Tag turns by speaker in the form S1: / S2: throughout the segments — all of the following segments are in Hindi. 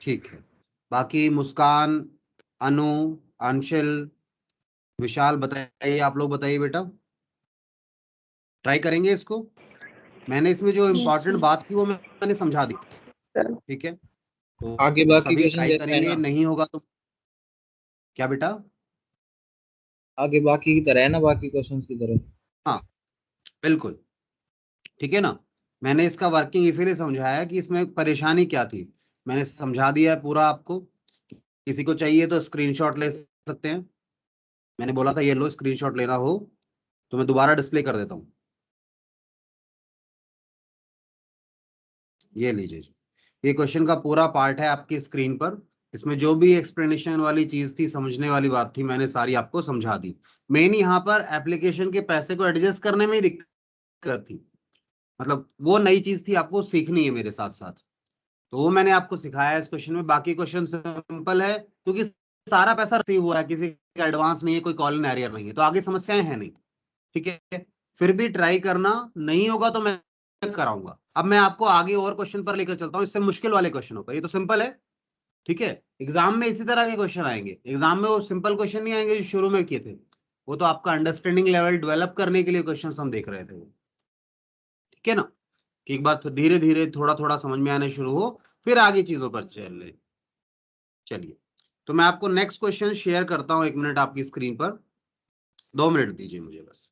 S1: ठीक है, बाकी मुस्कान, अनु, अंशल, विशाल, बताइए, आप लोग बताइए बेटा, ट्राई करेंगे इसको। मैंने इसमें जो
S2: यस
S1: इम्पोर्टेंट
S2: सर।
S1: बात की वो मैंने समझा दी, ठीक है।
S3: आगे
S1: तो
S3: बाकी
S1: सभी
S3: क्वेश्चन
S1: ट्राई
S3: जैसा है
S1: करेंगे,
S3: ना?
S1: नहीं होगा तो क्या बेटा?
S3: आगे बाकी की तरह है ना, बाकी क्वेश्चंस की तरह?
S1: हाँ बिल्कुल, ठीक है ना। मैंने इसका वर्किंग इसीलिए समझाया कि इसमें परेशानी क्या थी, मैंने समझा दिया है पूरा आपको। किसी को चाहिए तो स्क्रीनशॉट ले सकते हैं, मैंने बोला था ये लो स्क्रीनशॉट लेना हो तो मैं दोबारा डिस्प्ले कर देता हूँ, ये लीजिए जी। ये क्वेश्चन का पूरा पार्ट है आपकी स्क्रीन पर। इसमें जो भी एक्सप्लेनेशन वाली चीज थी, समझने वाली बात थी, मैंने सारी आपको समझा दी। मेन यहाँ पर एप्लीकेशन के पैसे को एडजस्ट करने में ही दिक्कत थी, मतलब वो नई चीज थी, आपको सीखनी है मेरे साथ साथ, तो वो मैंने आपको सिखाया है इस क्वेश्चन में। बाकी क्वेश्चन सिंपल है क्योंकि सारा पैसा रिसीव हुआ है, किसी का एडवांस नहीं है, कोई कॉल इन एरियर नहीं है, तो आगे समस्याएं हैं नहीं, ठीक है। फिर भी ट्राई करना, नहीं होगा तो मैं कराऊंगा। अब मैं आपको आगे और क्वेश्चन पर लेकर चलता हूँ, इससे मुश्किल वाले क्वेश्चनों पर, ये तो सिंपल है, ठीक है। एग्जाम में इसी तरह के क्वेश्चन आएंगे, एग्जाम में वो सिंपल क्वेश्चन नहीं आएंगे जो शुरू में किए थे, वो तो आपका अंडरस्टैंडिंग लेवल डेवलप करने के लिए क्वेश्चन हम देख रहे थे, ठीक है ना। कि एक बार धीरे धीरे थोड़ा थोड़ा समझ में आने शुरू हो, फिर आगे चीजों पर चल। चलिए, तो मैं आपको नेक्स्ट क्वेश्चन शेयर करता हूं, 1 मिनट आपकी स्क्रीन पर, 2 मिनट दीजिए मुझे बस।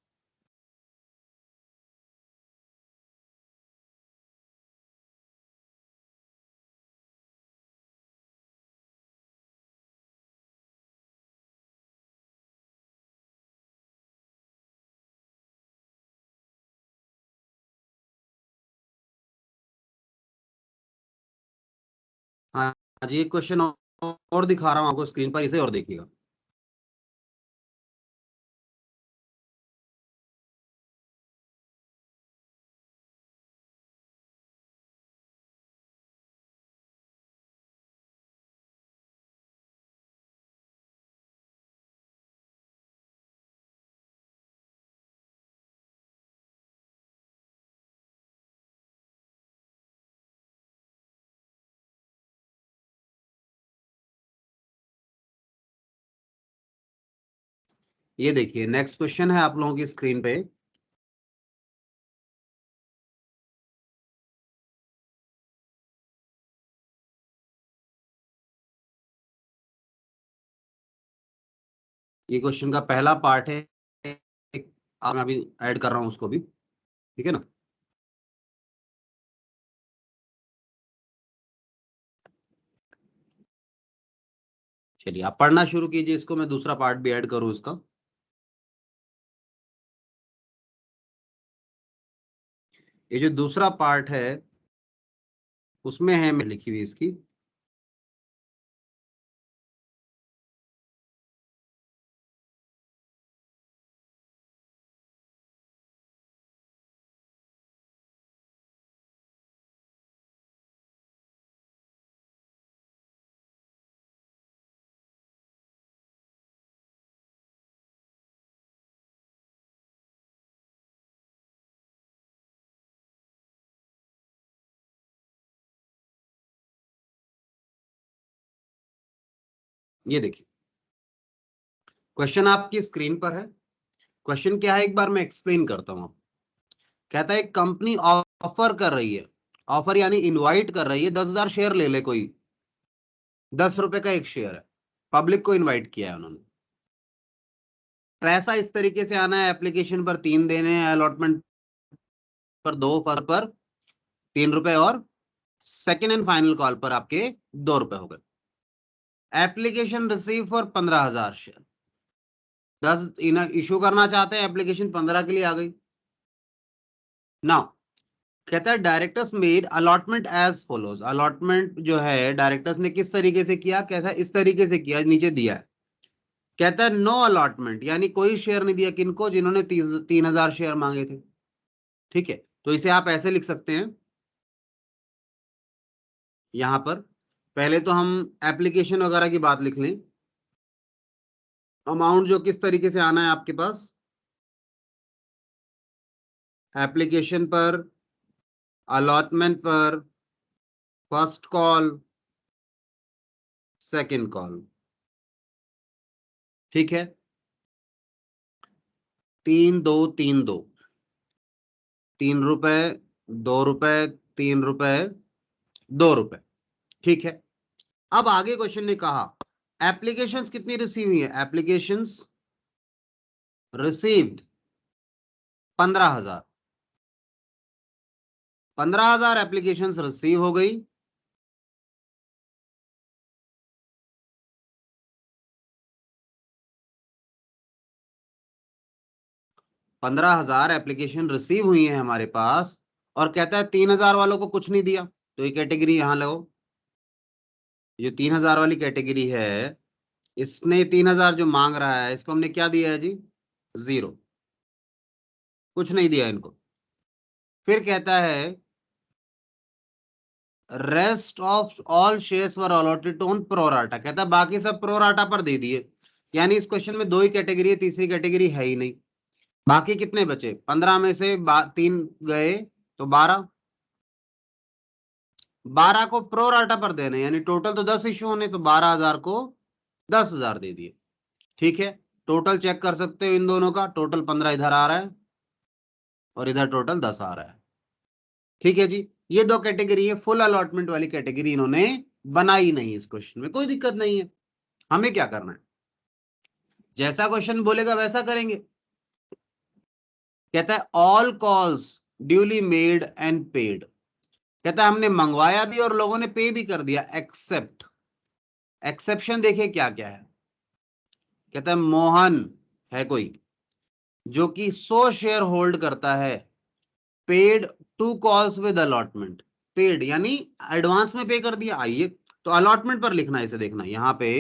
S1: हाँ जी, एक क्वेश्चन और दिखा रहा हूं आपको स्क्रीन पर, इसे और देखिएगा। ये देखिए, नेक्स्ट क्वेश्चन है आप लोगों की स्क्रीन पे। ये क्वेश्चन का पहला पार्ट है, आप मैं अभी ऐड कर रहा हूं उसको भी, ठीक है ना। चलिए आप पढ़ना शुरू कीजिए इसको, मैं दूसरा पार्ट भी ऐड करूं इसका। ये जो दूसरा पार्ट है उसमें है मैं लिखी हुई इसकी, ये देखिए क्वेश्चन आपकी स्क्रीन पर है। क्वेश्चन क्या है एक बार मैं एक्सप्लेन करता हूं। कहता है कंपनी ऑफर कर रही है, ऑफर यानी इनवाइट कर रही है, 10,000 शेयर ले ले कोई, 10 रुपए का एक शेयर है, पब्लिक को इनवाइट किया है उन्होंने। पैसा इस तरीके से आना है, एप्लीकेशन पर 3 देने हैं, अलॉटमेंट पर 2, फर्स्ट पर 3 रुपए, और सेकेंड एंड फाइनल कॉल पर आपके 2 रुपए हो गए। Application receive for 15,000 share, 10 issue करना चाहते हैं, एप्लीकेशन 15 के लिए आ गई। नाउ कहता है directors made allotment as follows, allotment जो है डायरेक्टर्स ने किस तरीके से किया, कहता है इस तरीके से किया, नीचे दिया है। कहता है नो अलॉटमेंट, यानी कोई शेयर नहीं दिया, किनको, जिन्होंने 3,000 शेयर मांगे थे, ठीक है। तो इसे आप ऐसे लिख सकते हैं, यहां पर पहले तो हम एप्लीकेशन वगैरह की बात लिख लें। अमाउंट जो किस तरीके से आना है आपके पास, एप्लीकेशन पर, अलॉटमेंट पर, फर्स्ट कॉल, सेकंड कॉल, ठीक है। 3 2 3 2, 3 रुपए, 2 रुपए, 3 रुपए, 2 रुपए, ठीक है। अब आगे क्वेश्चन ने कहा एप्लीकेशंस कितनी रिसीव हुई है, एप्लीकेशंस रिसीव्ड 15,000, 15,000 एप्लीकेशंस रिसीव हो गई। पंद्रह हजार एप्लीकेशन रिसीव हुई है हमारे पास, और कहता है 3,000 वालों को कुछ नहीं दिया, तो ये कैटेगरी यहां लगो। ये 3,000 वाली कैटेगरी है, इसने 3,000 जो मांग रहा है इसको हमने क्या दिया है जी, 0, कुछ नहीं दिया इनको। फिर कहता है rest of all shares were allotted on pro rata, कहता है बाकी सब प्रोराटा पर दे दिए। यानी इस क्वेश्चन में 2 ही कैटेगरी है, तीसरी कैटेगरी है ही नहीं। बाकी कितने बचे, 15 में से 3 गए तो 12, 12 को प्रोराटा पर देने, यानी टोटल तो 10 इश्यू होने, तो 12,000 को 10,000 दे दिए, ठीक है। टोटल चेक कर सकते हो इन दोनों का, टोटल 15 इधर आ रहा है और इधर टोटल 10 आ रहा है, ठीक है जी। ये 2 कैटेगरी है, फुल अलॉटमेंट वाली कैटेगरी इन्होंने बनाई नहीं इस क्वेश्चन में, कोई दिक्कत नहीं है। हमें क्या करना है, जैसा क्वेश्चन बोलेगा वैसा करेंगे। कहता है all calls duly made and paid, कहता है हमने मंगवाया भी और लोगों ने पे भी कर दिया, एक्सेप्ट, एक्सेप्शन देखिए क्या क्या है। कहता है मोहन है कोई जो कि 100 शेयर होल्ड करता है, paid 2 calls with allotment, paid यानी एडवांस में पे कर दिया। आइए तो अलॉटमेंट पर लिखना है, इसे देखना यहां पे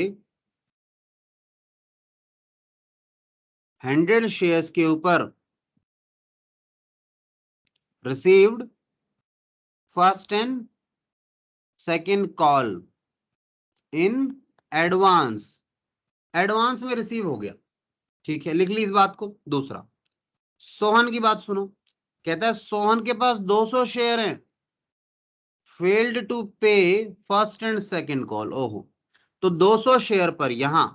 S1: 100 शेयर्स के ऊपर received first and second call in advance, advance में रिसीव हो गया, ठीक है, लिख ली इस बात को। दूसरा सोहन की बात सुनो, कहता है सोहन के पास 200 शेयर हैं, फेल्ड टू पे फर्स्ट एंड सेकंड कॉल, ओहो, तो 200 शेयर पर यहां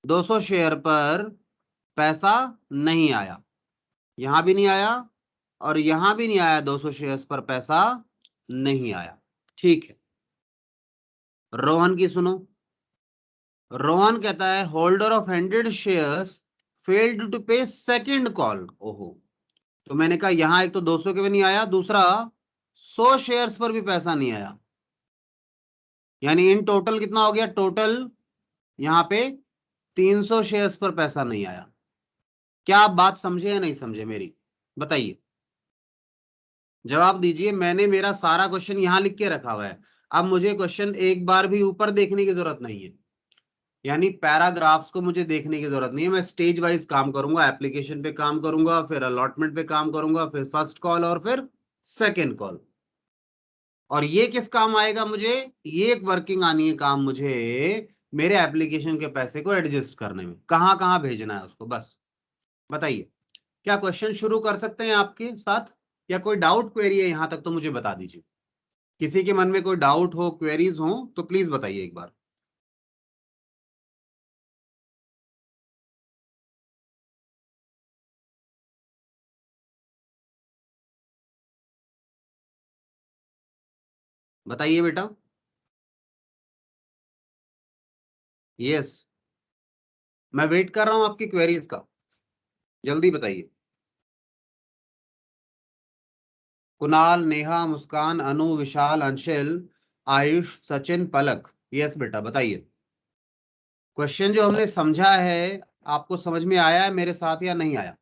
S1: 200 शेयर पर पैसा नहीं आया, यहां भी नहीं आया और यहां भी नहीं आया, 200 शेयर्स पर पैसा नहीं आया, ठीक है। रोहन की सुनो, रोहन कहता है holder of 100 shares failed to pay second call, ओहो, तो मैंने कहा यहां एक तो 200 के भी नहीं आया, दूसरा 100 शेयर्स पर भी पैसा नहीं आया, यानी इन टोटल कितना हो गया, टोटल यहां पे 300 शेयर्स पर पैसा नहीं आया। क्या आप बात समझे या नहीं समझे मेरी, बताइए, जवाब दीजिए। मैंने मेरा सारा क्वेश्चन यहां लिख के रखा हुआ है, अब मुझे क्वेश्चन एक बार भी ऊपर देखने की जरूरत नहीं है, यानी पैराग्राफ्स को मुझे देखने की जरूरत नहीं है। मैं स्टेज वाइज काम करूंगा, एप्लीकेशन पे काम करूंगा, फिर अलॉटमेंट पे काम करूंगा, फिर फर्स्ट कॉल और फिर सेकेंड कॉल। और ये किस काम आएगा मुझे, ये एक वर्किंग आनी है काम मुझे, मेरे एप्लीकेशन के पैसे को एडजस्ट करने में, कहां कहां भेजना है उसको, बस बताइए। क्या क्वेश्चन शुरू कर सकते हैं आपके साथ, या कोई डाउट क्वेरी है यहां तक तो मुझे बता दीजिए। किसी के मन में कोई डाउट हो, क्वेरीज हो तो प्लीज बताइए एक बार। बताइए बेटा। यस, मैं वेट कर रहा हूं आपकी क्वेरीज का, जल्दी बताइए। कुणाल, नेहा, मुस्कान, अनु, विशाल, अंशल, आयुष, सचिन, पलक, यस बेटा बताइए। क्वेश्चन जो हमने समझा है आपको समझ में आया है मेरे साथ या नहीं आया?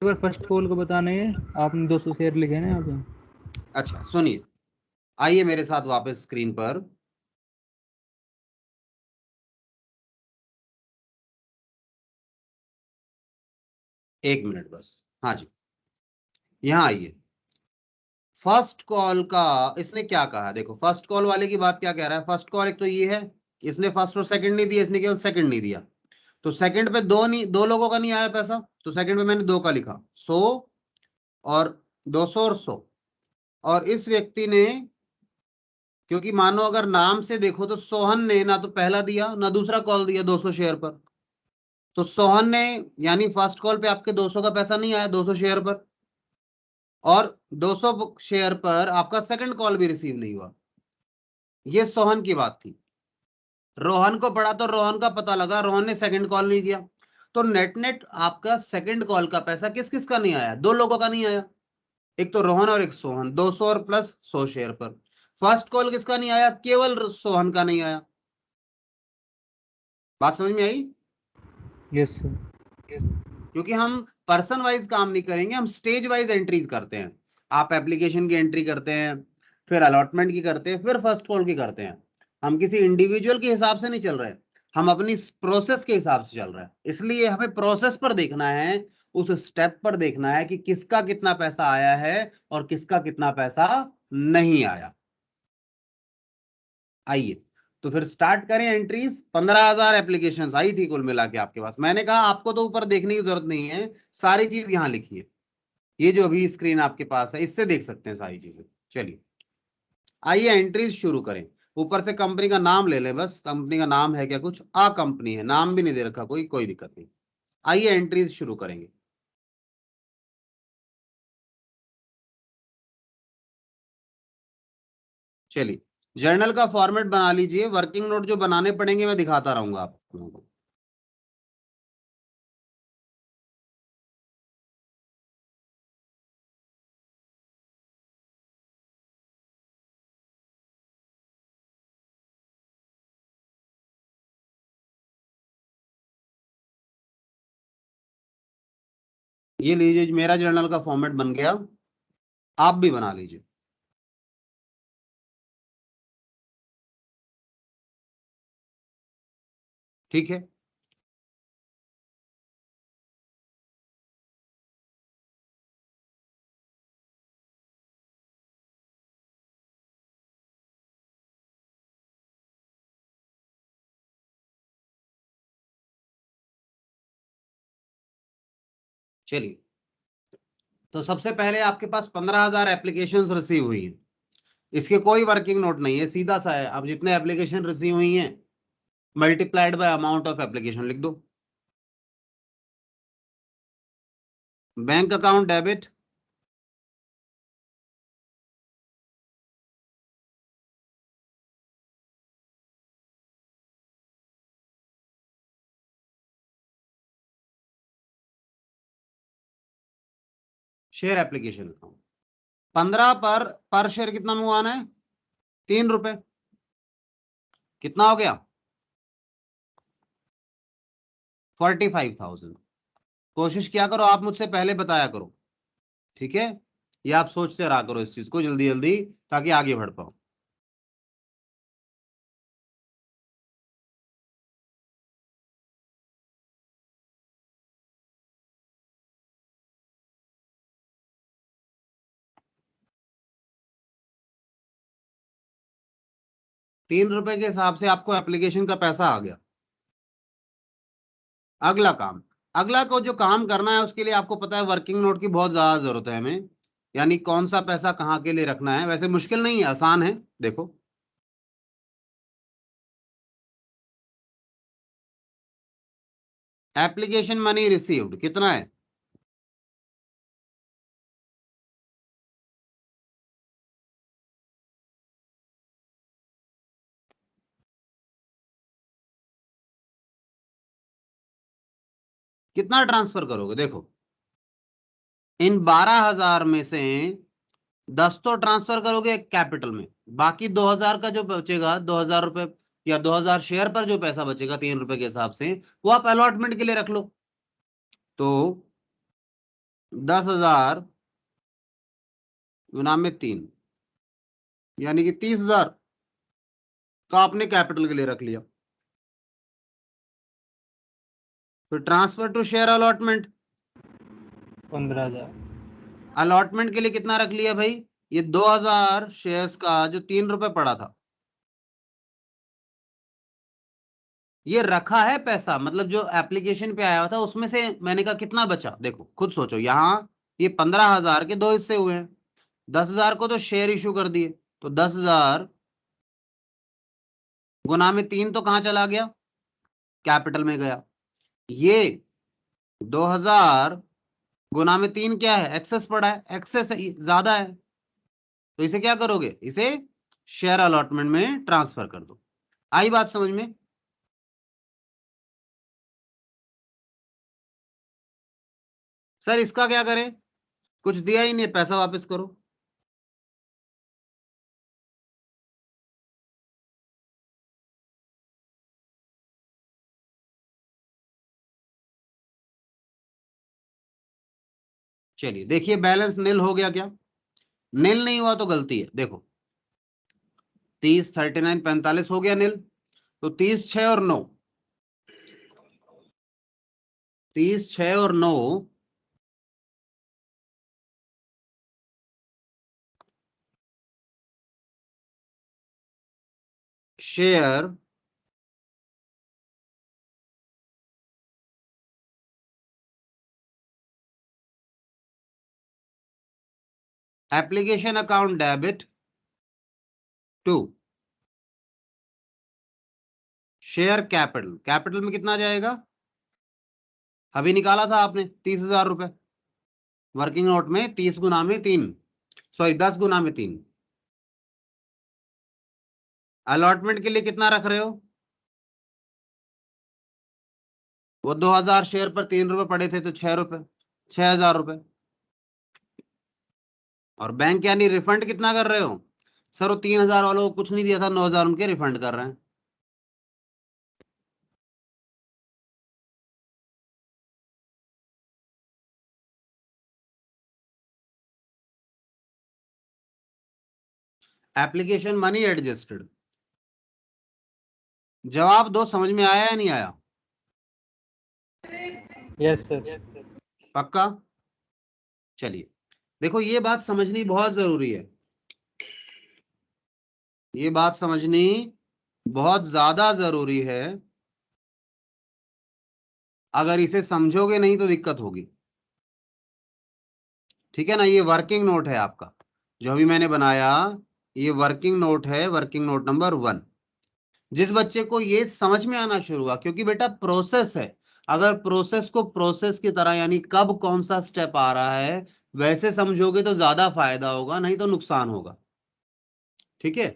S2: एक बार फर्स्ट कॉल को बताना है, आपने 200 शेयर लिखे ना यहाँ पे।
S1: अच्छा सुनिए, आइए मेरे साथ वापस स्क्रीन पर। एक मिनट बस, हाँ जी, यहां आइए। फर्स्ट कॉल का इसने क्या कहा, देखो फर्स्ट कॉल वाले की बात क्या कह रहा है। फर्स्ट कॉल एक तो ये है, इसने फर्स्ट और सेकंड नहीं दिया, इसने केवल सेकंड नहीं दिया, तो सेकंड पे दो नहीं, 2 लोगों का नहीं आया पैसा, तो सेकंड पे मैंने 2 का लिखा, 100 और 200 और 100, और इस व्यक्ति ने, क्योंकि मानो अगर नाम से देखो तो सोहन ने ना तो पहला दिया ना दूसरा कॉल दिया 200 शेयर पर, तो सोहन ने यानी फर्स्ट कॉल पे आपके 200 का पैसा नहीं आया 200 शेयर पर, और 200 शेयर पर आपका सेकंड कॉल भी रिसीव नहीं हुआ। ये सोहन की बात थी। रोहन को पड़ा तो रोहन का पता लगा, रोहन ने सेकंड कॉल नहीं किया, तो नेट नेट आपका सेकंड कॉल का पैसा किस किस का नहीं आया? दो लोगों का नहीं आया, एक तो रोहन और एक सोहन, 200 और प्लस 100 शेयर पर। फर्स्ट कॉल किसका नहीं आया? केवल सोहन का नहीं आया। बात समझ में आई?
S2: Yes sir.
S1: क्योंकि हम पर्सन वाइज काम नहीं करेंगे, हम स्टेज वाइज एंट्रीज करते हैं। आप एप्लीकेशन की एंट्री करते हैं, फिर अलॉटमेंट की करते हैं, फिर फर्स्ट कॉल की करते हैं। हम किसी इंडिविजुअल के हिसाब से नहीं चल रहे, हम अपनी प्रोसेस के हिसाब से चल रहे हैं। इसलिए हमें प्रोसेस पर देखना है, उस स्टेप पर देखना है कि किसका कितना पैसा आया है और किसका कितना पैसा नहीं आया। आइए तो फिर स्टार्ट करें एंट्रीज। 15,000 एप्लीकेशंस आई थी कुल मिला के आपके पास। मैंने कहा आपको तो ऊपर देखने की जरूरत नहीं है, सारी चीज यहां लिखी है। ये जो अभी स्क्रीन आपके पास है इससे देख सकते हैं सारी चीजें। चलिए आइए एंट्रीज शुरू करें। ऊपर से कंपनी का नाम ले लें, बस कंपनी का नाम है क्या? कुछ आ कंपनी है, नाम भी नहीं दे रखा कोई दिक्कत नहीं। आइए एंट्रीज शुरू करेंगे। चलिए जर्नल का फॉर्मेट बना लीजिए, वर्किंग नोट जो बनाने पड़ेंगे मैं दिखाता रहूंगा आप लोगों को। ये लीजिए मेरा जर्नल का फॉर्मेट बन गया, आप भी बना लीजिए। ठीक है, चलिए तो सबसे पहले आपके पास 15,000 एप्लीकेशंस रिसीव हुई हैं। इसके कोई वर्किंग नोट नहीं है, सीधा सा है। अब जितने एप्लीकेशन रिसीव हुई हैं multiplied by amount of application लिख दो। Bank account debit, share application account. 15 पर शेयर कितना मंगवाना है? 3 रुपए। कितना हो गया? 45,000। कोशिश क्या करो, आप मुझसे पहले बताया करो, ठीक है? ये आप सोचते रहा करो इस चीज को जल्दी जल्दी, ताकि आगे बढ़ पाओ। ₹3 के हिसाब से आपको एप्लीकेशन का पैसा आ गया। अगला काम, अगला को जो काम करना है उसके लिए आपको पता है वर्किंग नोट की बहुत ज्यादा जरूरत है हमें, यानी कौन सा पैसा कहाँ के लिए रखना है। वैसे मुश्किल नहीं है, आसान है। देखो एप्लीकेशन मनी रिसीव्ड कितना है? कितना ट्रांसफर करोगे? देखो इन 12,000 में से 10 तो ट्रांसफर करोगे कैपिटल में, बाकी 2,000 का जो बचेगा, 2,000 रुपए या 2,000 शेयर पर जो पैसा बचेगा ₹3 के हिसाब से, वो आप अलॉटमेंट के लिए रख लो। तो 10,000 गुना में 3 यानी कि 30,000 का आपने कैपिटल के लिए रख लिया। फिर transfer to share allotment,
S2: 15,000।
S1: Allotment के लिए कितना रख लिया भाई? ये 2,000 शेयर्स का जो ₹3 पड़ा था, ये रखा है पैसा, मतलब जो एप्लीकेशन पे आया था उसमें से मैंने कहा कितना बचा। देखो खुद सोचो, यहाँ ये 15,000 के दो हिस्से हुए हैं, 10,000 को तो शेयर इशू कर दिए, तो 10,000 गुना में 3 तो कहां चला गया, कैपिटल में गया। ये 2,000 गुना में 3 क्या है, एक्सेस पड़ा है, एक्सेस है, ज्यादा है, तो इसे क्या करोगे, इसे शेयर अलॉटमेंट में ट्रांसफर कर दो। आई बात समझ में? सर इसका क्या करें, कुछ दिया ही नहीं, पैसा वापस करो। चलिए देखिए, बैलेंस नील हो गया क्या, नील नहीं हुआ तो गलती है। देखो 30, 39, 45 हो गया नील, तो 30, 6 और 9, 30, 6 और 9 share application account debit to share capital, capital में कितना जाएगा, अभी निकाला था आपने 30,000 रुपए, वर्किंग नोट में 30 गुना में 3, सॉरी 10 गुना में 3। अलॉटमेंट के लिए कितना रख रहे हो, वो 2,000 शेयर पर 3 रुपए पड़े थे, तो 6 रुपए, 6,000 रुपए। और बैंक यानी रिफंड कितना कर रहे हो, सर वो 3,000 वालों को कुछ नहीं दिया था, 9,000 उनके रिफंड कर रहे हैं। एप्लीकेशन मनी एडजस्टेड, जवाब दो, समझ में आया या नहीं आया?
S2: Yes sir.
S1: पक्का? चलिए देखो, ये बात समझनी बहुत जरूरी है, ये बात समझनी बहुत ज्यादा जरूरी है, अगर इसे समझोगे नहीं तो दिक्कत होगी। ठीक है ना, ये वर्किंग नोट है आपका, जो अभी मैंने बनाया, ये वर्किंग नोट है, वर्किंग नोट नंबर 1। जिस बच्चे को ये समझ में आना शुरू हुआ, क्योंकि बेटा प्रोसेस है, अगर प्रोसेस को प्रोसेस की तरह, यानी कब कौन सा स्टेप आ रहा है वैसे समझोगे तो ज्यादा फायदा होगा, नहीं तो नुकसान होगा। ठीक है,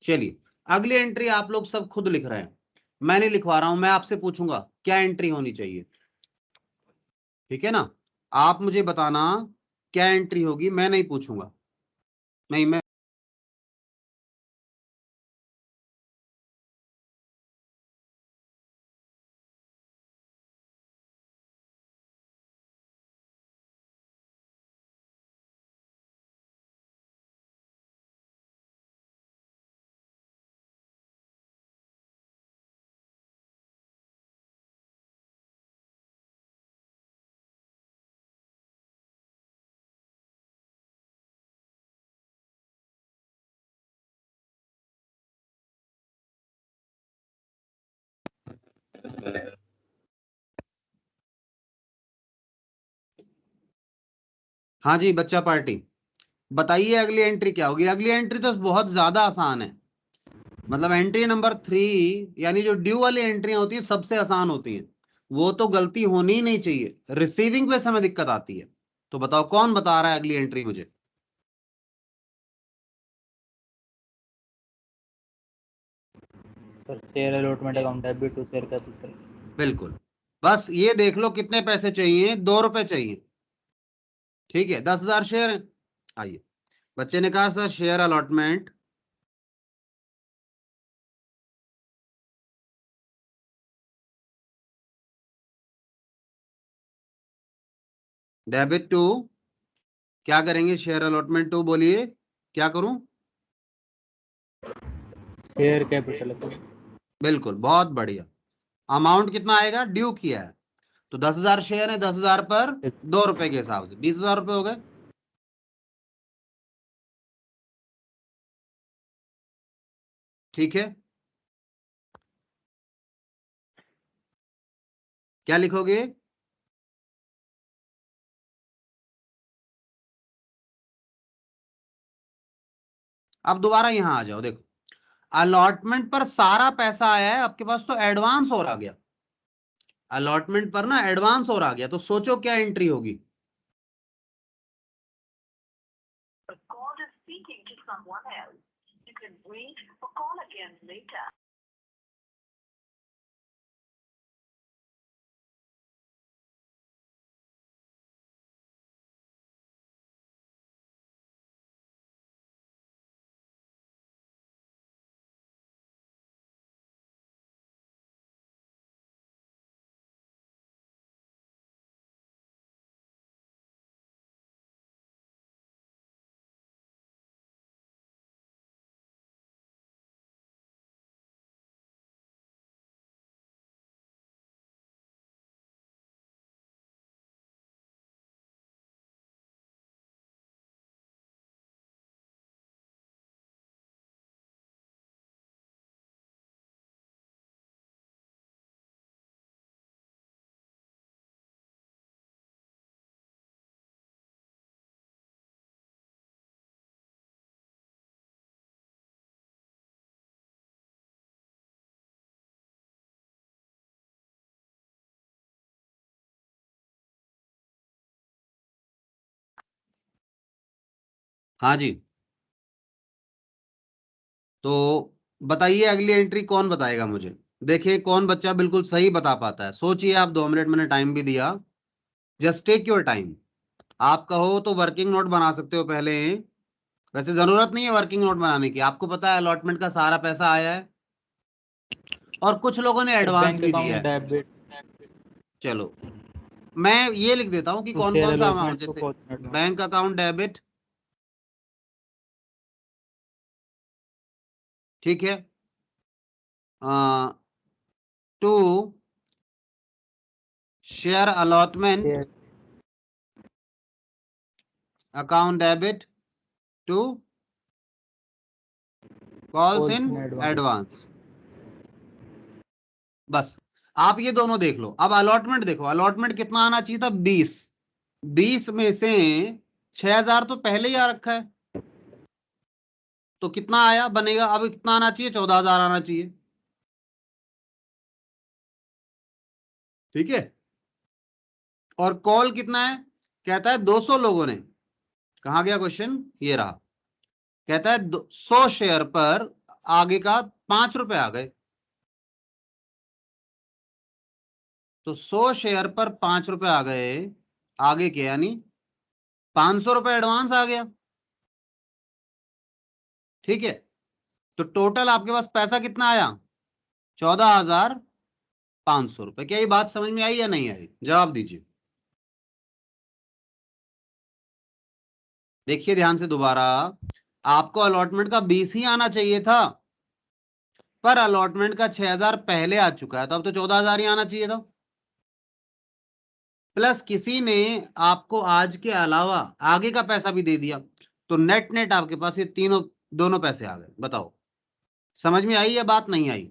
S1: चलिए अगली एंट्री आप लोग सब खुद लिख रहे हैं, मैं नहीं लिखवा रहा हूं, मैं आपसे पूछूंगा क्या एंट्री होनी चाहिए। ठीक है ना, आप मुझे बताना क्या एंट्री होगी, मैं नहीं पूछूंगा, नहीं मैं हाँ जी बच्चा पार्टी, बताइए अगली एंट्री क्या होगी। अगली एंट्री तो बहुत ज्यादा आसान है, मतलब एंट्री नंबर 3, यानी जो ड्यू वाली एंट्रियां होती है सबसे आसान होती हैं, वो तो गलती होनी ही नहीं चाहिए, रिसीविंग पे समय दिक्कत आती है। तो बताओ कौन बता रहा है अगली एंट्री मुझे।
S2: Sir share allotment account debit to share capital.
S1: बिल्कुल, बस ये देख लो कितने पैसे चाहिए, 2 रुपए चाहिए। ठीक है, 10,000 शेयर है। आइए, बच्चे ने कहा sir share allotment debit to, क्या करेंगे, शेयर अलॉटमेंट टू, बोलिए क्या करूं।
S2: Share capital account.
S1: बिल्कुल, बहुत बढ़िया। अमाउंट कितना आएगा, ड्यू किया है, तो 10,000 शेयर है, 10,000 पर 2 रुपए के हिसाब से 20,000 रुपए हो गए। ठीक है, क्या लिखोगे, अब दोबारा यहां आ जाओ, देखो अलॉटमेंट पर सारा पैसा आया है आपके पास, तो एडवांस और आ गया, अलॉटमेंट पर ना एडवांस और आ गया, तो सोचो क्या एंट्री होगी। हाँ जी, तो बताइए अगली एंट्री कौन बताएगा मुझे। देखिए कौन बच्चा बिल्कुल सही बता पाता है, सोचिए आप, 2 मिनट मैंने टाइम भी दिया, जस्ट टेक योर टाइम। आप कहो तो वर्किंग नोट बना सकते हो पहले, वैसे जरूरत नहीं है वर्किंग नोट बनाने की, आपको पता है अलॉटमेंट का सारा पैसा आया है और कुछ लोगों ने
S2: सर
S1: एडवांस
S2: बैंक
S1: भी दिया
S2: अकाउंट
S1: है।
S2: डेबिट
S1: चलो मैं ये लिख देता हूँ कि
S2: टू
S1: कौन
S2: शेयर
S1: कौन सा अमाउंट,
S2: अलॉटमेंट टू
S1: जैसे
S2: call in advance.
S1: Bank account debit, ठीक है, to share allotment
S2: share
S1: account debit to calls
S2: calls
S1: in
S2: in advance.
S1: Advance. बस आप ये दोनों देख लो। अब अलॉटमेंट देखो, अलॉटमेंट कितना आना चाहिए था, 20, 20 में से 6,000 तो पहले ही आ रखा है, तो कितना आया बनेगा, अब कितना आना चाहिए, 14,000 आना चाहिए, ठीक है। और कॉल कितना है, कहता है 200 लोगों ने, कहा गया क्वेश्चन, ये रहा, कहता है 100 शेयर पर आगे का 5 रुपए आ गए, तो 100 शेयर पर 5 रुपए आ गए, आगे के यानी 500 रुपए एडवांस आ गया, ठीक है। तो टोटल आपके पास पैसा कितना आया, 14,500 रुपए। क्या ये बात समझ में आई या नहीं आई, जवाब दीजिए। देखिए ध्यान से दोबारा, आपको अलॉटमेंट का 20 ही आना चाहिए था, पर अलॉटमेंट का 6,000 पहले आ चुका है, तो अब तो 14,000 ही आना चाहिए था। प्लस किसी ने आपको आज के अलावा आगे का पैसा भी दे दिया, तो नेट नेट आपके पास ये तीनों दोनों पैसे आ गए। बताओ समझ में आई या बात नहीं आई,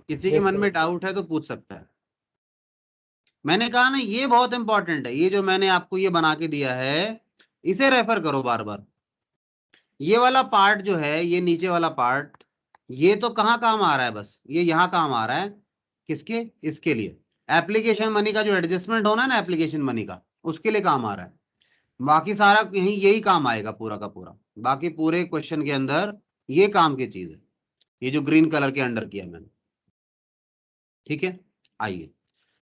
S1: किसी के
S2: यस
S1: मन
S2: सर।
S1: में डाउट है तो पूछ सकता है। मैंने कहा ना ये बहुत इंपॉर्टेंट है, ये जो मैंने आपको ये बना के दिया है इसे रेफर करो बार बार। ये वाला पार्ट जो है, ये नीचे वाला पार्ट, ये तो कहाँ काम आ रहा है, बस ये यहाँ काम आ रहा है, किसके, इसके लिए, एप्लीकेशन मनी का जो एडजस्टमेंट होना है ना एप्लीकेशन मनी का, उसके लिए काम आ रहा है। बाकी सारा यही यही काम आएगा पूरा का पूरा, बाकी पूरे क्वेश्चन के अंदर ये काम की चीज है, ये जो ग्रीन कलर के अंडर किया मैंने, ठीक है। आइए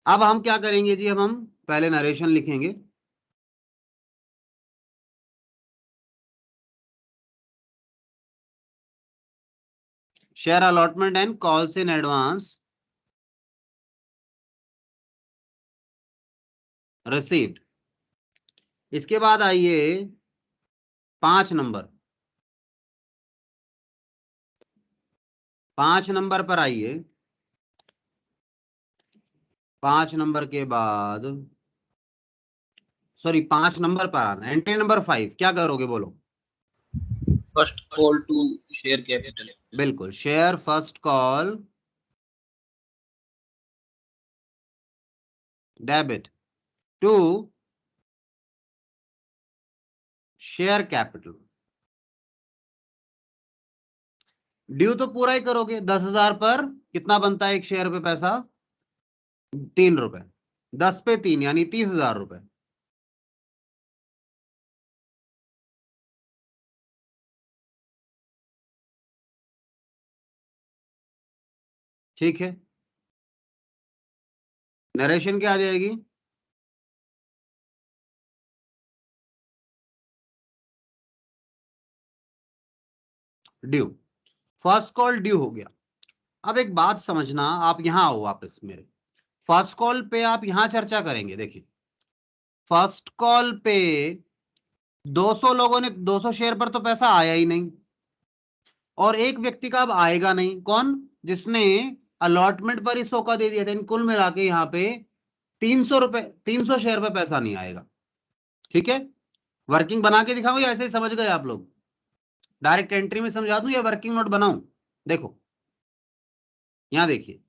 S1: अब हम क्या करेंगे जी, अब हम पहले नरेशन लिखेंगे। Share allotment and calls in advance received. इसके बाद आइए 5 नंबर, 5 नंबर पर आइए, 5 नंबर के बाद, सॉरी 5 नंबर पर आना, एंट्री नंबर 5 क्या करोगे बोलो।
S3: First call to share capital.
S1: बिल्कुल, share first call debit to share capital, due तो पूरा ही करोगे, 10,000 पर कितना बनता है एक शेयर पे पैसा, 3 रुपए, 10 पे 3 यानी 30,000 रुपए। ठीक है, नरेशन क्या आ जाएगी, ड्यू, फर्स्ट कॉल ड्यू हो गया। अब एक बात समझना, आप यहां आओ वापस मेरे, फर्स्ट कॉल पे आप यहां चर्चा करेंगे। देखिए फर्स्ट कॉल पे 200 लोगों ने, 200 शेयर पर तो पैसा आया ही नहीं, और एक व्यक्ति का अब आएगा नहीं, कौन, जिसने अलॉटमेंट पर ही 100 का दे दिया था। इन कुल मिला के यहाँ पे 300 रुपए, 300 शेयर पे पैसा नहीं आएगा। ठीक है, वर्किंग बना के दिखाऊं या ऐसे ही समझ गए आप लोग, डायरेक्ट एंट्री में समझा दूं या वर्किंग नोट बनाऊं। देखो यहां देखिए,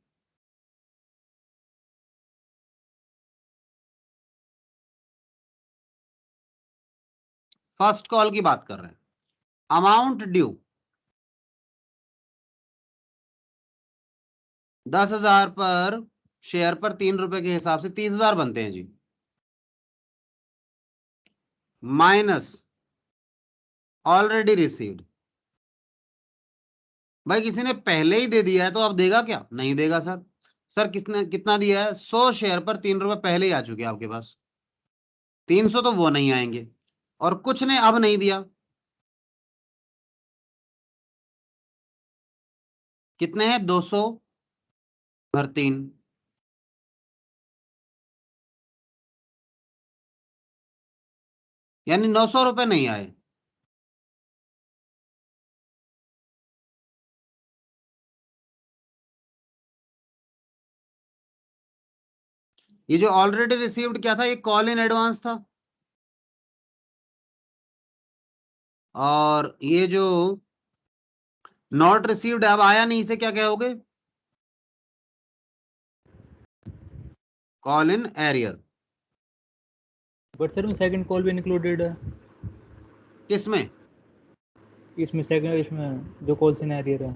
S1: फर्स्ट कॉल की बात कर रहे हैं, अमाउंट ड्यू 10,000 पर शेयर पर 3 रुपए के हिसाब से 30,000 बनते हैं जी, माइनस ऑलरेडी रिसीव्ड। भाई किसी ने पहले ही दे दिया है तो अब देगा क्या, नहीं देगा सर। सर किसने कितना दिया है, 100 शेयर पर 3 रुपए पहले ही आ चुके हैं आपके पास, 300 तो वो नहीं आएंगे, और कुछ ने अब नहीं दिया, कितने हैं, 200 भर 3, यानी 900 रुपए नहीं आए। ये जो ऑलरेडी रिसीव्ड क्या था, ये कॉल इन एडवांस था, और ये जो नॉट रिसीव्ड अब आया नहीं, इसे क्या कहोगे, call in arrear.
S2: But sir में सेकंड कॉल भी इंक्लूडेड है
S1: किसमें,
S2: इसमें, सेकंड इसमें जो कॉल सिनेरियो है।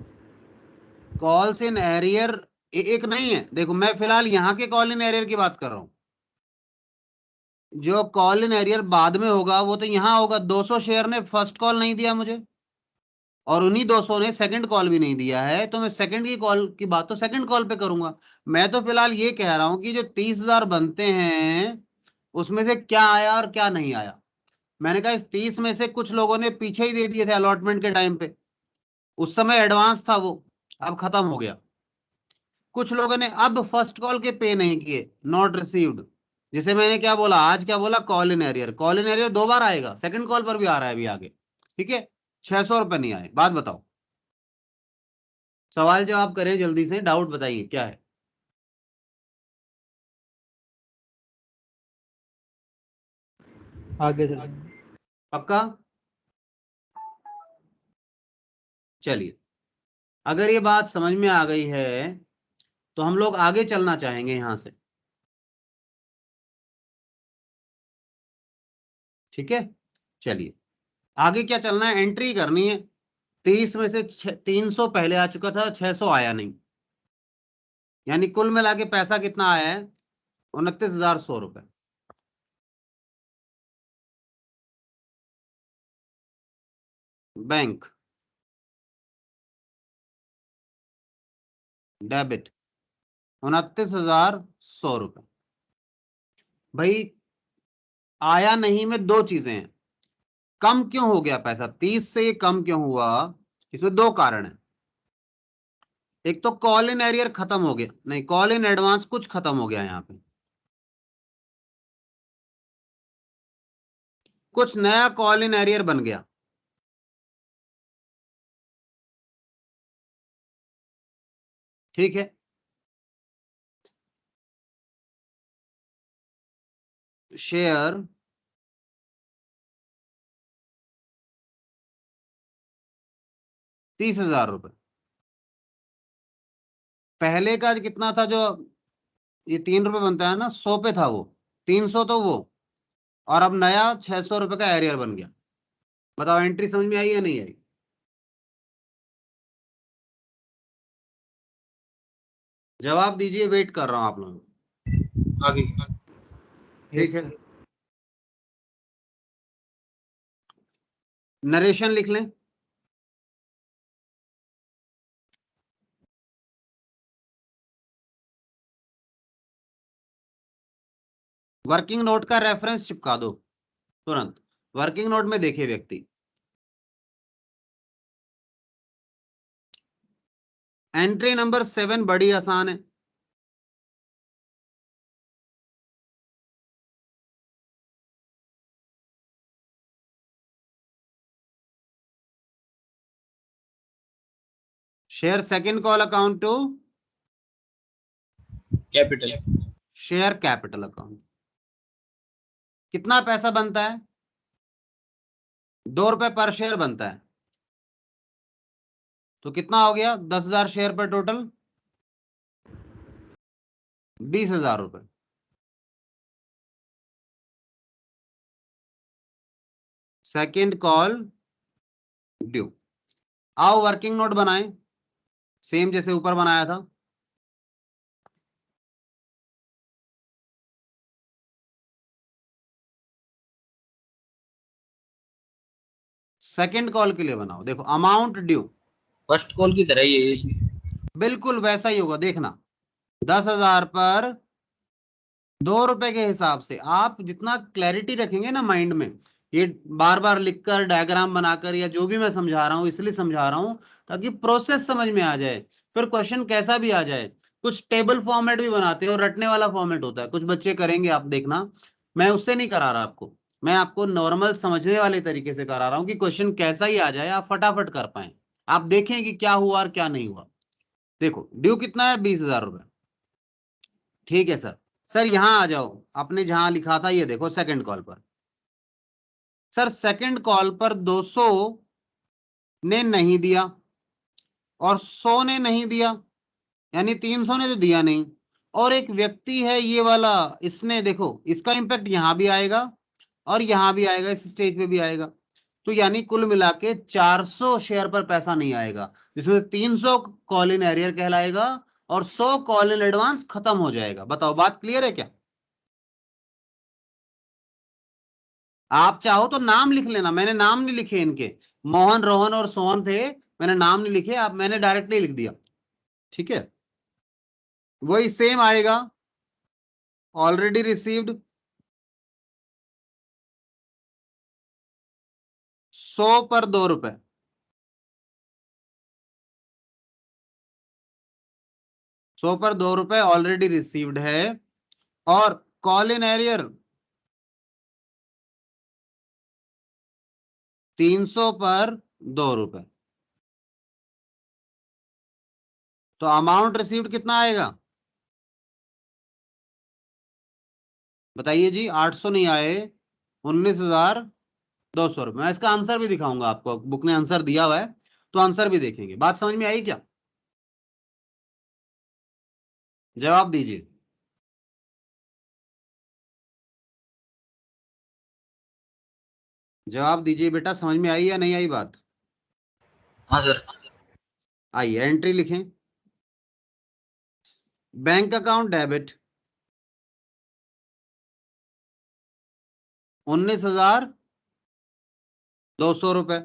S1: कॉल्स इन एरियर एक नहीं है। देखो मैं फिलहाल यहाँ के कॉल इन एरियर की बात कर रहा हूँ, जो कॉल इन एरियर बाद में होगा वो तो यहाँ होगा। 200 शेयर ने फर्स्ट कॉल नहीं दिया मुझे, और उन्हीं 200 ने सेकंड कॉल भी नहीं दिया है, तो मैं सेकंड की कॉल की बात तो सेकंड कॉल पे करूंगा। मैं तो फिलहाल ये कह रहा हूं कि जो 30,000 बनते हैं उसमें से क्या आया और क्या नहीं आया। मैंने कहा इस 30 में से कुछ लोगों ने पीछे ही दे दिए थे अलॉटमेंट के टाइम पे, उस समय एडवांस था वो, अब खत्म हो गया। कुछ लोगों ने अब फर्स्ट कॉल के पे नहीं किए, नॉट रिसीव्ड, जिसे मैंने क्या बोला आज, क्या बोला, call in arrear. Call in arrear 2 बार आएगा, सेकंड कॉल पर भी आ रहा है अभी आगे। ठीक है, 600 रुपए नहीं आए। बात बताओ, सवाल जवाब करें जल्दी से, डाउट बताइए क्या है।
S2: आगे चलो।
S1: पक्का, चलिए, अगर ये बात समझ में आ गई है तो हम लोग आगे चलना चाहेंगे यहां से। ठीक है, चलिए आगे क्या चलना है, एंट्री करनी है। 30 में से 300 पहले आ चुका था, 600 आया नहीं, यानी कुल मिला के पैसा कितना आया है, 29,100 रुपए। बैंक डेबिट 29,100 रुपए। भाई आया नहीं में दो चीजें हैं, कम क्यों हो गया पैसा, 30 से ये कम क्यों हुआ, इसमें दो कारण है। एक तो कॉल इन एरियर खत्म हो गया, नहीं कॉल इन एडवांस कुछ खत्म हो गया यहाँ पे, कुछ नया कॉल इन एरियर बन गया। ठीक है, शेयर 30,000 रुपए, पहले का कितना था, जो ये 3 रुपए बनता है ना, 100 पे था वो, 300 तो वो, और अब नया 600 रुपए का एरियर बन गया। बताओ एंट्री समझ में आई या नहीं आई। जवाब दीजिए, वेट कर रहा हूं आप लोग।
S3: आगे
S1: ठीक है, नरेशन लिख लें। वर्किंग नोट का रेफरेंस चिपका दो तुरंत। वर्किंग नोट में देखे व्यक्ति, एंट्री नंबर 7 बड़ी आसान है। Share second call account to
S3: capital.
S1: Share capital account. कितना पैसा बनता है? 2 रुपए पर शेयर बनता है। तो कितना हो गया? 10,000 शेयर पर टोटल 20,000 रुपए। Second call due. आओ वर्किंग नोट बनाएं, सेम जैसे ऊपर बनाया था। सेकंड कॉल के लिए बनाओ। देखो अमाउंट ड्यू
S3: फर्स्ट कॉल की तरह ये भी।
S1: बिल्कुल वैसा ही होगा। देखना 10,000 पर 2 रुपए के हिसाब से आप जितना क्लैरिटी रखेंगे ना माइंड में, ये बार बार लिखकर डायग्राम बनाकर या जो भी मैं समझा रहा हूं इसलिए समझा रहा हूं ताकि प्रोसेस समझ में आ जाए। फिर क्वेश्चन कैसा भी आ जाए, कुछ टेबल फॉर्मेट भी बनाते हैं और रटने वाला फॉर्मेट होता है, कुछ बच्चे करेंगे, आप देखना। मैं उससे नहीं करा रहा आपको, मैं आपको नॉर्मल समझने वाले तरीके से करा रहा हूं कि क्वेश्चन कैसा ही आ जाए आप फटाफट कर पाए। आप देखें कि क्या हुआ और क्या नहीं हुआ। देखो ड्यू कितना है? 20,000 रुपए। ठीक है सर। सर यहां आ जाओ, आपने जहां लिखा था ये देखो सेकंड कॉल पर। सर सेकंड कॉल पर 200 ने नहीं दिया और 100 ने नहीं दिया, यानी 300 ने तो दिया नहीं। और एक व्यक्ति है ये वाला, इसने देखो इसका इंपैक्ट यहां भी आएगा और यहां भी आएगा, इस स्टेज पे भी आएगा। तो यानी कुल मिला के 400 शेयर पर पैसा नहीं आएगा, जिसमें 300 कॉल इन एरियर कहलाएगा और 100 कॉल इन एडवांस खत्म हो जाएगा। बताओ बात क्लियर है क्या? आप चाहो तो नाम लिख लेना, मैंने नाम नहीं लिखे इनके, मोहन रोहन और सोहन थे, मैंने नाम नहीं लिखे, आप मैंने डायरेक्टली लिख दिया। ठीक है, वही सेम आएगा। ऑलरेडी रिसीव्ड 100 पर 2 रुपए, 100 पर 2 रुपए ऑलरेडी रिसीव्ड है। और कॉल इन एरियर 300 पर 2 रुपए। तो अमाउंट रिसीव्ड कितना आएगा बताइए जी? 800 नहीं आए, 19,200 रुपए। मैं इसका आंसर भी दिखाऊंगा आपको, बुक ने आंसर दिया हुआ है तो आंसर भी देखेंगे। बात समझ में आई क्या? जवाब दीजिए। जवाब दीजिए बेटा, समझ में आई या नहीं आई बात?
S3: हाँ सर।
S1: आइए एंट्री लिखें। बैंक अकाउंट डेबिट 19,200 रुपए।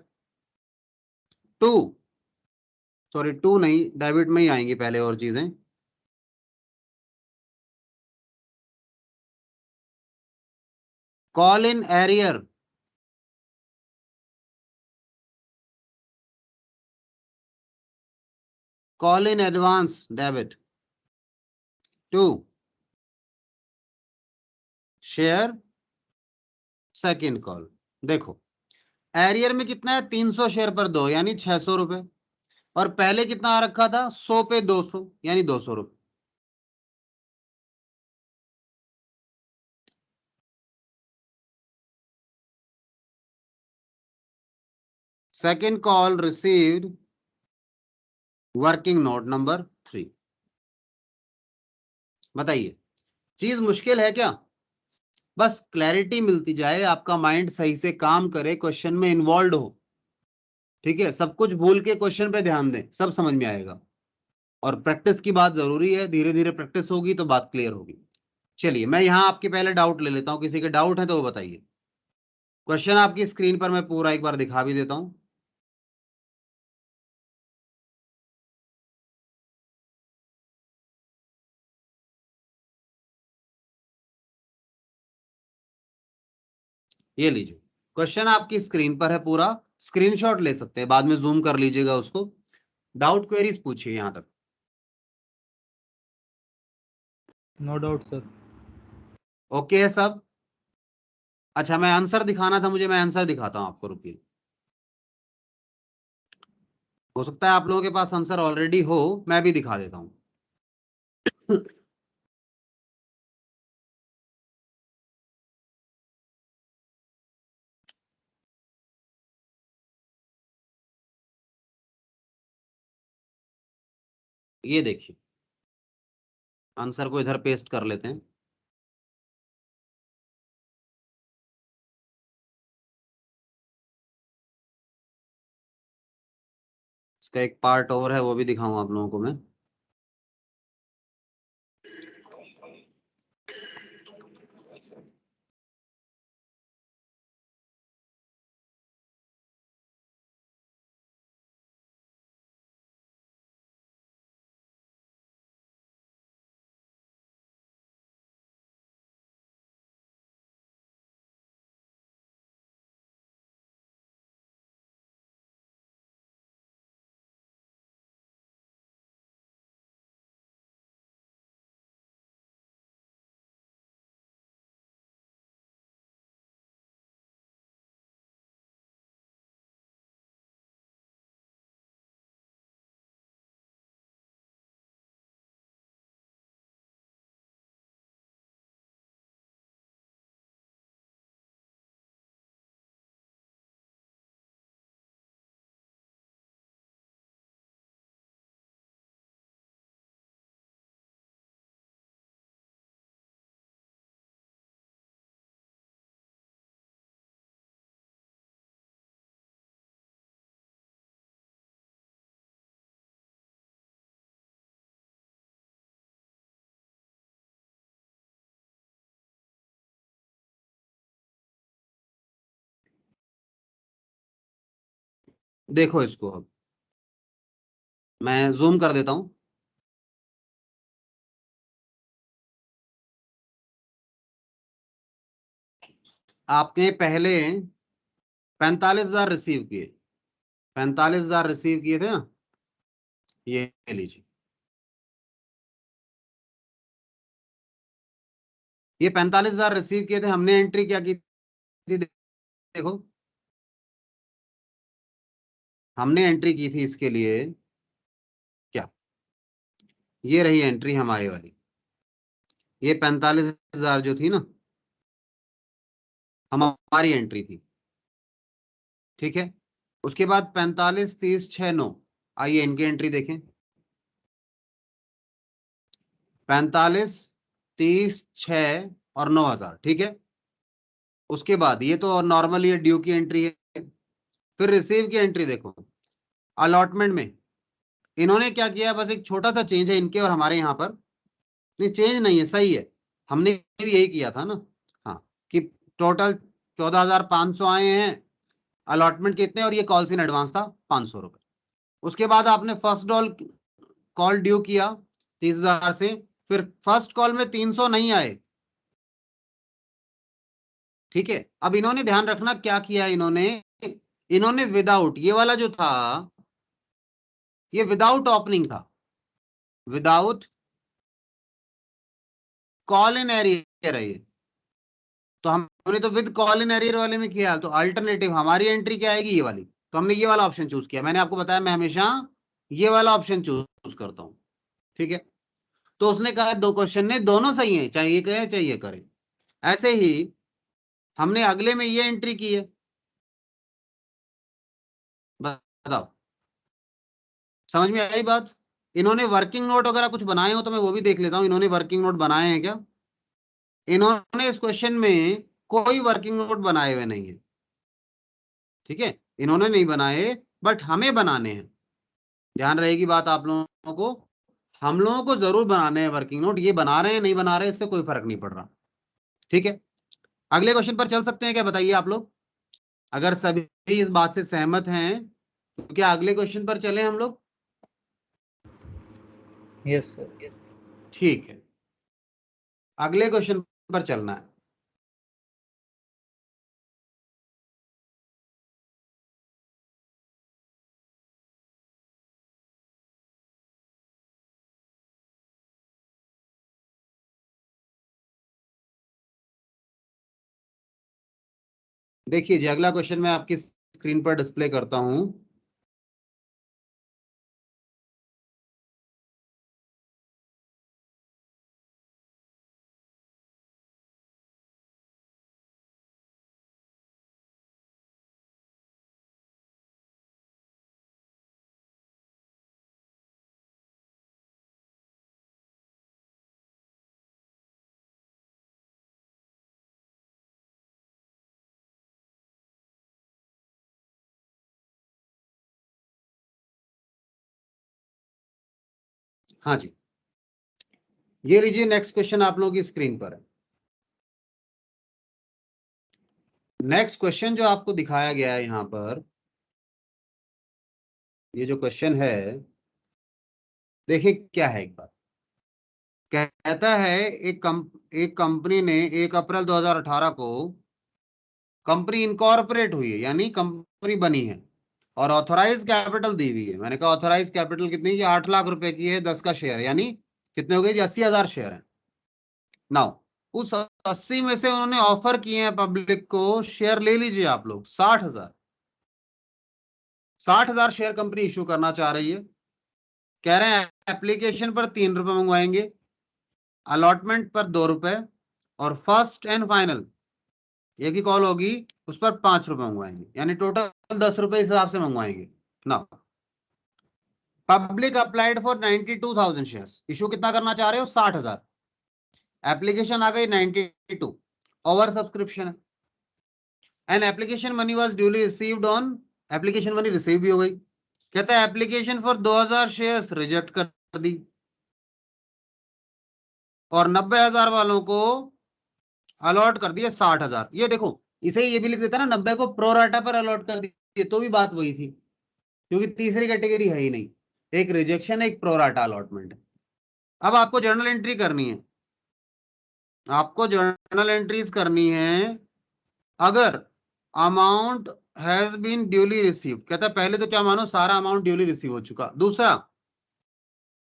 S1: टू, सॉरी टू नहीं, डेबिट में ही आएंगी पहले और चीजें। Call in arrear call in advance debit to share second call. देखो एरियर में कितना है? 300 शेयर पर 2 यानी 600 रुपए। और पहले कितना आ रखा था? 100 पे 200 यानी 200 रुपए। Second call received working note number 3। बताइए चीज मुश्किल है क्या? बस क्लैरिटी मिलती जाए, आपका माइंड सही से काम करे, क्वेश्चन में इन्वॉल्व हो। ठीक है, सब कुछ भूल के क्वेश्चन पे ध्यान दें, सब समझ में आएगा। और प्रैक्टिस की बात जरूरी है, धीरे धीरे प्रैक्टिस होगी तो बात क्लियर होगी। चलिए मैं यहाँ आपके पहले डाउट ले लेता हूँ, किसी के डाउट है तो वो बताइए। क्वेश्चन आपकी स्क्रीन पर मैं पूरा एक बार दिखा भी देता हूँ। ये लीजिए, क्वेश्चन आपकी स्क्रीन पर है पूरा, स्क्रीनशॉट ले सकते हैं, बाद में जूम कर लीजिएगा उसको। डाउट क्वेरीज पूछिए यहाँ तक।
S2: No doubt sir.
S1: ओके है सब? अच्छा मैं आंसर दिखाना था मुझे, मैं आंसर दिखाता हूँ आपको, रुकिए। हो सकता है आप लोगों के पास आंसर ऑलरेडी हो, मैं भी दिखा देता हूँ। ये देखिए, आंसर को इधर पेस्ट कर लेते हैं। इसका एक पार्ट और है, वो भी दिखाऊं आप लोगों को मैं। देखो इसको अब मैं जूम कर देता हूं। आपने पहले 45,000 रिसीव किए, 45,000 रिसीव किए थे ना, ये लीजिए, ये 45,000 रिसीव किए थे, हमने एंट्री क्या की थी देखो, हमने एंट्री की थी इसके लिए क्या, ये रही एंट्री हमारी वाली, ये 45,000 जो थी ना, हमारी एंट्री थी, ठीक है। उसके बाद 45, 30, 6, 9, आइए इनकी एंट्री देखें। 45, 30, 6 और 9,000, ठीक है। उसके बाद ये तो नॉर्मल ये ड्यू की एंट्री है। फिर रिसीव की एंट्री देखो, अलॉटमेंट में इन्होंने क्या किया, बस एक छोटा सा चेंज है इनके और हमारे यहाँ पर, नहीं चेंज नहीं है, सही है, हमने भी यही किया था ना। हाँ, कि टोटल 14,500 आए हैं, अलॉटमेंट कितने, और ये कॉल्स इन एडवांस था 500 रुपए। उसके बाद आपने फर्स्ट कॉल ड्यू किया 30,000 से, फिर फर्स्ट कॉल में 300 नहीं आए, ठीक है। अब इन्होंने ध्यान रखना क्या किया, इन्होंने विदाउट, ये वाला जो था ये विदाउट ओपनिंग था, विदाउट कॉल इन एरियर है ये, तो हमने तो विद कॉल इन एरियर वाले में किया, तो अल्टरनेटिव हमारी एंट्री क्या आएगी, ये वाली, तो हमने ये वाला ऑप्शन चूज किया। मैंने आपको बताया मैं हमेशा ये वाला ऑप्शन चूज करता हूं, ठीक है। तो उसने कहा दो क्वेश्चन ने दोनों सही है, चाहे ये कहे चाहे ये करे। ऐसे ही हमने अगले में ये एंट्री की है, बताओ समझ में आई बात। इन्होंने वर्किंग नोट वगैरह कुछ बनाए हो तो मैं वो भी देख लेता हूं, इन्होंने वर्किंग नोट बनाए हैं क्या। इन्होंने इस क्वेश्चन में कोई वर्किंग नोट बनाए हुए नहीं है, ठीक है, इन्होंने नहीं बनाए, बट हमें बनाने हैं, ध्यान रहेगी बात आप लोगों को। हम लोगों को जरूर बनाने हैं वर्किंग नोट, ये बना रहे हैं नहीं बना रहे इससे कोई फर्क नहीं पड़ रहा, ठीक है। अगले क्वेश्चन पर चल सकते हैं क्या, बताइए आप लोग, अगर सभी इस बात से सहमत हैं तो क्या अगले क्वेश्चन पर चले हम लोग?
S2: Yes sir.
S1: ठीक है, अगले क्वेश्चन पर चलना है। देखिए जी, अगला क्वेश्चन मैं आपकी स्क्रीन पर डिस्प्ले करता हूं। हाँ जी, ये लीजिए नेक्स्ट क्वेश्चन आप लोगों की स्क्रीन पर है। नेक्स्ट क्वेश्चन जो आपको दिखाया गया है यहां पर, ये जो क्वेश्चन है, देखिए क्या है, एक बात कहता है, एक कंपनी ने 1 अप्रैल 2018 को कंपनी इनकॉर्पोरेट हुई है, यानी कंपनी बनी है, और ऑथोराइज कैपिटल दी हुई है। मैंने कहा ऑथोराइज कैपिटल कितनी की, 8 लाख रुपए की है, 10 का शेयर, यानी कितने हो गए जी, 80,000 शेयर है। नाउ उस 80 में से उन्होंने ऑफर किए हैं पब्लिक को, शेयर ले लीजिए आप लोग 60,000 शेयर कंपनी इशू करना चाह रही है। कह रहे हैं एप्लीकेशन पर 3 रुपए मंगवाएंगे, अलॉटमेंट पर 2 रुपए, और फर्स्ट एंड फाइनल एक ही कॉल होगी उस पर 5 रुपए मंगवाएंगे, यानी टोटल 10 रुपए इस हिसाब से मंगवाएंगे ना। Public applied for 92,000 shares, issue कितना करना चाह रहे हो, 60,000, एप्लीकेशन आ गई 92, ओवर सब्सक्रिप्शन है, and application money was duly received on, application money receive भी हो गई। कहता है एप्लीकेशन फॉर 2,000 शेयर्स रिजेक्ट कर दी, और 90,000 वालों को अलॉट कर दिया 60,000। ये देखो, इसे ये भी लिख देता ना, 90 को प्रोराटा पर अलॉट कर दिए तो भी बात वही थी, क्योंकि तीसरी कैटेगरी है ही नहीं, एक रिजेक्शन है, एक प्रोराटा अलॉटमेंट है। अब आपको जर्नल एंट्री करनी है, आपको जर्नल एंट्रीज करनी है। अगर amount has been duly received, कहता है पहले तो क्या मानो, सारा अमाउंट ड्यूली रिसीव हो चुका। दूसरा,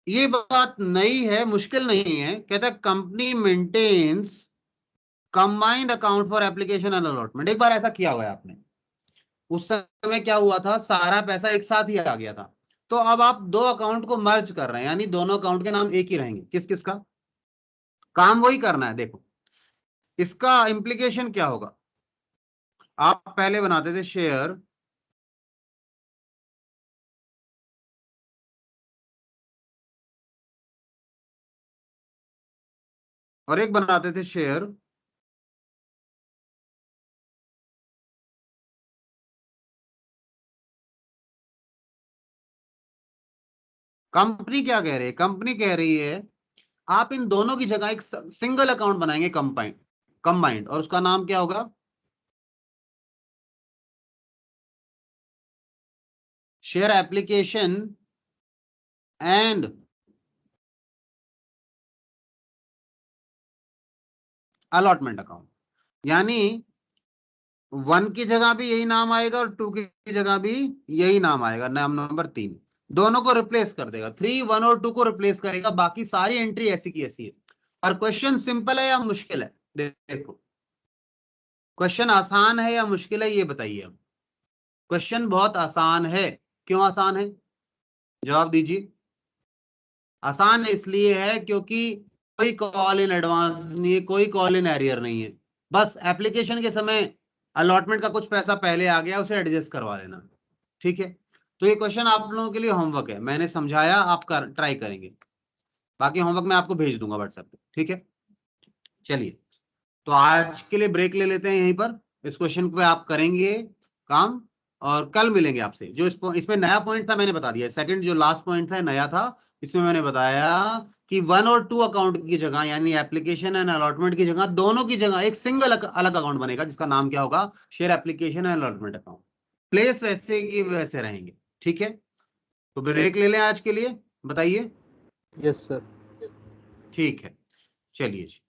S1: ये बात नई है, मुश्किल नहीं है, कहता है company maintains combined account for application and allotment. एक बार ऐसा किया हुआ है आपने, उस समय क्या हुआ था, सारा पैसा एक साथ ही आ गया था, तो अब आप दो अकाउंट को मर्ज कर रहे हैं, यानी दोनों अकाउंट के नाम एक ही रहेंगे। किस किस का काम वही करना है। देखो इसका इंप्लीकेशन क्या होगा, आप पहले बनाते थे शेयर, और एक बनाते थे शेयर, कंपनी क्या कह रही है, कंपनी कह रही है आप इन दोनों की जगह एक सिंगल अकाउंट बनाएंगे कंबाइंड, और उसका नाम क्या होगा, share application and allotment account. यानी 1 की जगह भी यही नाम आएगा और 2 की जगह भी यही नाम आएगा, नाम नंबर 3, दोनों को रिप्लेस कर देगा, 3, 1 और 2 को रिप्लेस करेगा, बाकी सारी एंट्री ऐसी की ऐसी है। और क्वेश्चन सिंपल है या मुश्किल है, देखो क्वेश्चन आसान है या मुश्किल है, ये बताइए। अब क्वेश्चन बहुत आसान है, क्यों आसान है, जवाब दीजिए। आसान इसलिए है क्योंकि कोई कॉल इन एडवांस नहीं है, कोई कॉल इन एरियर नहीं है, बस एप्लीकेशन के समय अलॉटमेंट का कुछ पैसा पहले आ गया, उसे एडजस्ट करवा लेना, ठीक है। तो ये क्वेश्चन आप लोगों के लिए होमवर्क है, मैंने समझाया, आप ट्राई करेंगे, बाकी होमवर्क मैं आपको भेज दूंगा व्हाट्सएप पे, ठीक है। चलिए, तो आज के लिए ब्रेक ले लेते हैं यहीं पर, इस क्वेश्चन पे आप करेंगे काम, और कल मिलेंगे आपसे। जो इसमें नया पॉइंट था मैंने बता दिया, सेकंड जो लास्ट पॉइंट था नया था, इसमें मैंने बताया कि 1 और 2 अकाउंट की जगह, यानी एप्लीकेशन एंड अलॉटमेंट की जगह, दोनों की जगह एक सिंगल अलग अकाउंट बनेगा जिसका नाम क्या होगा, share application and allotment account. Place वैसे की वैसे रहेंगे, ठीक है। तो ब्रेक ले लें आज के लिए, बताइए।
S2: Yes sir.
S1: ठीक है, चलिए जी।